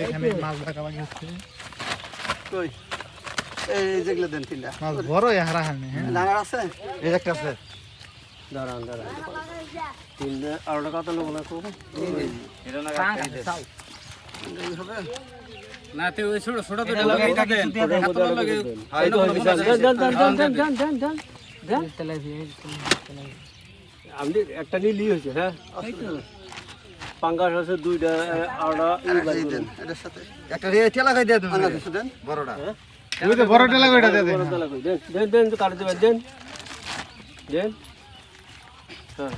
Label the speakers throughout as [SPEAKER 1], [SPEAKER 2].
[SPEAKER 1] এখানে মাছ ভাগাভাগি হচ্ছে।
[SPEAKER 2] কই এই যেগুলো দেন তিনটা
[SPEAKER 1] মাছ বড় হারা হারনি। হ্যাঁ
[SPEAKER 2] ডাঙার আছে
[SPEAKER 3] এই একটা আছে
[SPEAKER 2] দাঁড়ান তিনটা আরোটা কত নেবো না খুব
[SPEAKER 3] এটা না
[SPEAKER 2] এই হবে
[SPEAKER 4] না তে ওই ছোট ছোট দুটো লাগাই দেন হাত লাগে
[SPEAKER 2] আমি একটা নিলি হয়েছে হ্যাঁ পাঙ্গাস আছে দুইটা আরোটা দেন এটার সাথে
[SPEAKER 3] একটা রেটে লাগাই দে তুমি
[SPEAKER 2] পাঙ্গাস কিছু দেন
[SPEAKER 3] বড়টা
[SPEAKER 1] ওই তো বড় টেলা কইটা দে দে।
[SPEAKER 2] বড় তালা কই দেন দেন দেন কাট দেবেন দেন দেন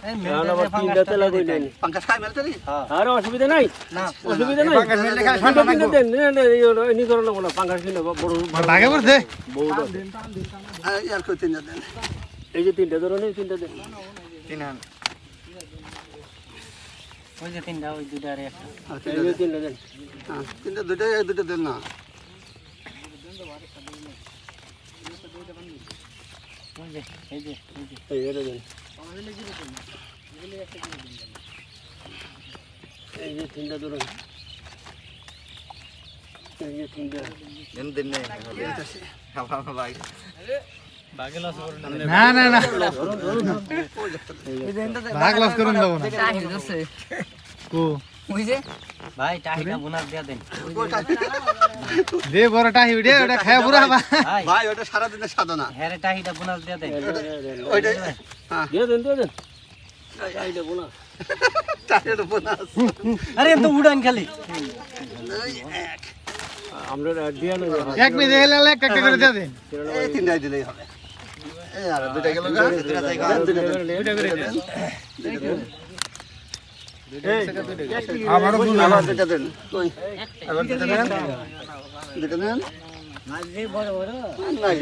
[SPEAKER 2] হ্যাঁ আবার তিনটা তেলা কই দেন পাঙ্গাস খাই মেলতে নি আর অসুবিধা নাই না অসুবিধা নাই
[SPEAKER 3] পাঙ্গাস মিললে খালি ঠান্ডা
[SPEAKER 2] দেন
[SPEAKER 3] লাগবে
[SPEAKER 2] দেন নি করো না পাঙ্গাস কিনে বড়
[SPEAKER 1] ভাগে পড়ছে।
[SPEAKER 2] বড় আর কই তিনটা দেন এই যে তিনটা ধরো নেই তিনটা দেন
[SPEAKER 3] তিন হান
[SPEAKER 4] ওই যে তিনটা ওই দুইটা আর একটা
[SPEAKER 2] এই যে তিনটা দেন হ্যাঁ তিনটা দুইটা দেন না
[SPEAKER 4] ওই যে এই যে
[SPEAKER 2] এই এটা দেন এই যে তিনটা ধরো এই যে তিনটা
[SPEAKER 3] দিন দিন নেই আমার ভাই
[SPEAKER 4] বাগে লস করে
[SPEAKER 1] না না না
[SPEAKER 2] ধরুন ধরুন
[SPEAKER 1] ভাগ লস করুন দেব না।
[SPEAKER 4] টাহি দছে
[SPEAKER 1] কো
[SPEAKER 4] ওই যে ভাই টাহিটা বোনাস দিয়া দেন
[SPEAKER 1] দে বড়টা হিউডে ওটা খায় পুরা বা।
[SPEAKER 4] ভাই
[SPEAKER 2] ভাই ওটা সারা দিনের সাধনা
[SPEAKER 4] হ্যারে টাহিটা বোনাস দিয়া দেন
[SPEAKER 2] ওইটা হ্যাঁ দিয়ে দেন এইটা বোনা টাইটা বোনা
[SPEAKER 4] আরে এত উড়ান খালি
[SPEAKER 2] আমরা দিয়া না
[SPEAKER 1] এক মিনিট হেলে এক এক করে দে দেন।
[SPEAKER 2] এই তিনটাই দিলেই হবে
[SPEAKER 3] এই আর দুইটা গেল গা দুইটা জায়গা
[SPEAKER 2] দুইটা করে দেন
[SPEAKER 1] আমারও বুঝা
[SPEAKER 2] আবার দুইটা দেন কই আবার দুইটা দেন দুইটা দেন
[SPEAKER 4] মাঝে বড় বড়
[SPEAKER 2] নাই